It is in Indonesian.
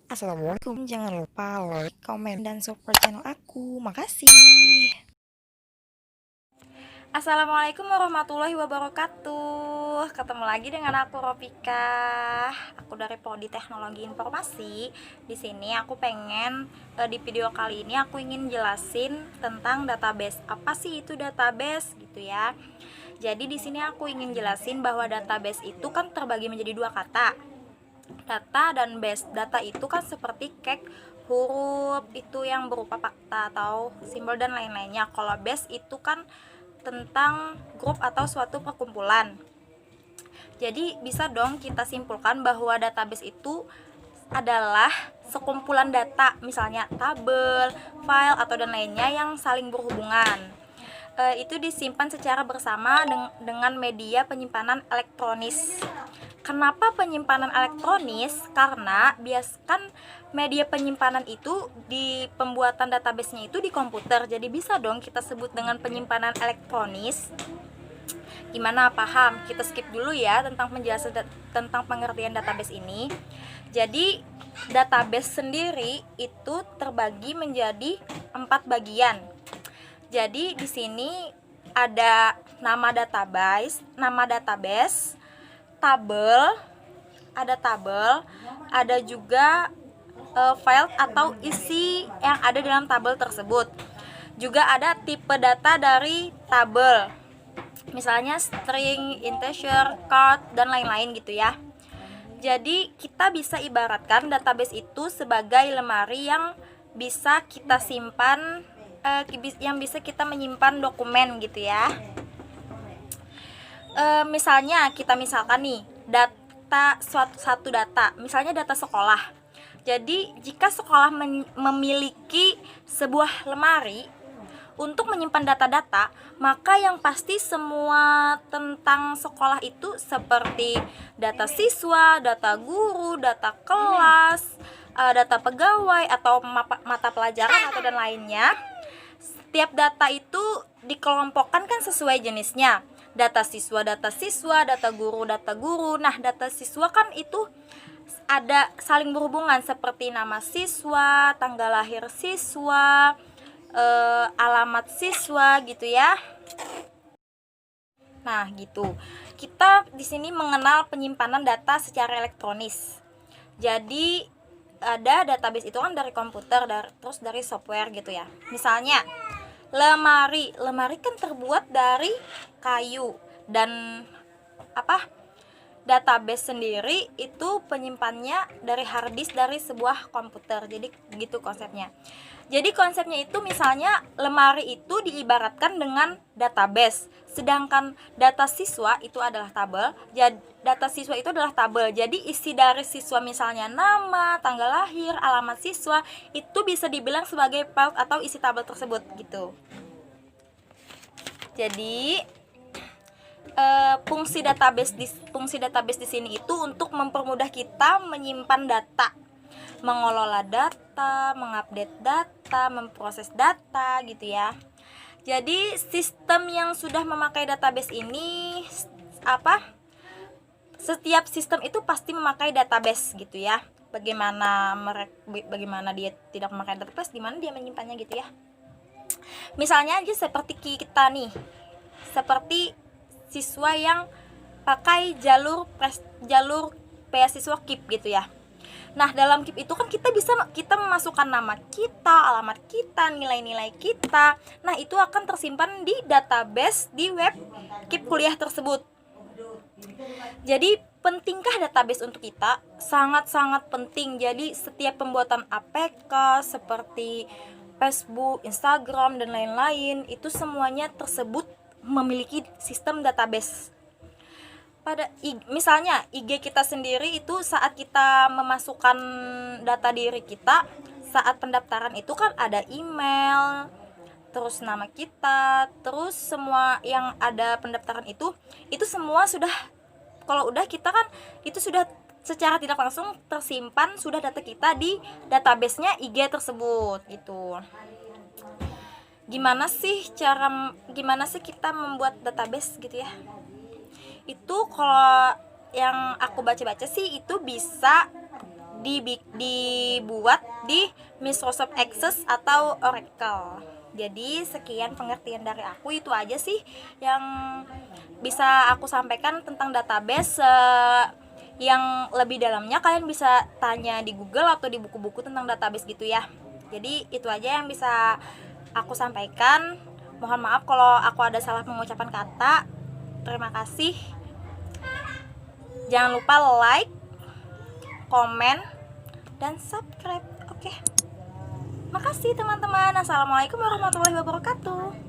Assalamualaikum, jangan lupa like, komen, dan support channel aku. Makasih. Assalamualaikum warahmatullahi wabarakatuh. Ketemu lagi dengan aku Ropika. Aku dari Prodi Teknologi Informasi. Di sini aku pengen di video kali ini aku ingin jelasin tentang database. Apa sih itu database gitu ya. Jadi di sini aku ingin jelasin bahwa database itu kan terbagi menjadi dua kata. Data dan base. Data itu kan seperti cake, huruf itu yang berupa fakta atau simbol dan lain-lainnya. Kalau base itu kan tentang grup atau suatu perkumpulan. Jadi bisa dong kita simpulkan bahwa database itu adalah sekumpulan data, misalnya tabel, file atau dan lainnya yang saling berhubungan. Itu disimpan secara bersama dengan media penyimpanan elektronis. Kenapa penyimpanan elektronis? Karena biaskan media penyimpanan itu di pembuatan database-nya itu di komputer. Jadi bisa dong kita sebut dengan penyimpanan elektronis. Gimana, paham? Kita skip dulu ya tentang penjelasan tentang pengertian database ini. Jadi database sendiri itu terbagi menjadi 4 bagian. Jadi di sini ada nama database, tabel, ada juga file atau isi yang ada dalam tabel tersebut. Juga ada tipe data dari tabel, misalnya string, integer, chord, dan lain-lain gitu ya. Jadi kita bisa ibaratkan database itu sebagai lemari yang bisa kita simpan, yang bisa kita menyimpan dokumen gitu ya. Misalnya misalkan nih data satu data, misalnya data sekolah. Jadi jika sekolah memiliki sebuah lemari untuk menyimpan data-data, maka yang pasti semua tentang sekolah itu seperti data siswa, data guru, data kelas, data pegawai atau mata pelajaran atau dan lainnya. Setiap data itu dikelompokkan kan sesuai jenisnya. Data siswa, data guru. Nah, data siswa kan itu ada saling berhubungan seperti nama siswa, tanggal lahir siswa, alamat siswa gitu ya. Nah, gitu. Kita di sini mengenal penyimpanan data secara elektronis. Jadi ada database itu kan dari komputer, terus dari software gitu ya. Misalnya lemari kan terbuat dari kayu, dan database sendiri itu penyimpannya dari hard disk dari sebuah komputer. Jadi gitu konsepnya. Jadi konsepnya itu misalnya lemari itu diibaratkan dengan database, sedangkan data siswa itu adalah tabel. Jadi isi dari siswa misalnya nama, tanggal lahir, alamat siswa itu bisa dibilang sebagai file atau isi tabel tersebut gitu. Jadi fungsi database di sini itu untuk mempermudah kita menyimpan data, mengelola data, mengupdate data, memproses data gitu ya. Jadi sistem yang sudah memakai database ini setiap sistem itu pasti memakai database gitu ya. Bagaimana dia tidak memakai database, gimana dia menyimpannya gitu ya. Misalnya aja seperti kita nih, seperti siswa yang pakai jalur beasiswa KIP gitu ya. Nah, dalam KIP itu kan kita memasukkan nama kita, alamat kita, nilai-nilai kita. Nah, itu akan tersimpan di database di web KIP kuliah tersebut. Jadi, pentingkah database untuk kita? Sangat-sangat penting. Jadi, setiap pembuatan APK seperti Facebook, Instagram, dan lain-lain, itu semuanya tersebut memiliki sistem database. Misalnya IG kita sendiri itu saat kita memasukkan data diri kita, saat pendaftaran itu kan ada email, terus nama kita, terus semua yang ada pendaftaran itu semua sudah, kalau udah kita kan itu sudah secara tidak langsung tersimpan sudah data kita di database-nya IG tersebut gitu. Gimana sih kita membuat database gitu ya? Itu kalau yang aku baca-baca sih itu bisa dibuat di Microsoft Access atau Oracle. Jadi sekian pengertian dari aku, itu aja sih yang bisa aku sampaikan tentang database. Yang lebih dalamnya kalian bisa tanya di Google atau di buku-buku tentang database gitu ya. Jadi itu aja yang bisa aku sampaikan. Mohon maaf kalau aku ada salah mengucapkan kata. Terima kasih. Jangan lupa like, komen, dan subscribe. Oke. Makasih teman-teman. Assalamualaikum warahmatullahi wabarakatuh.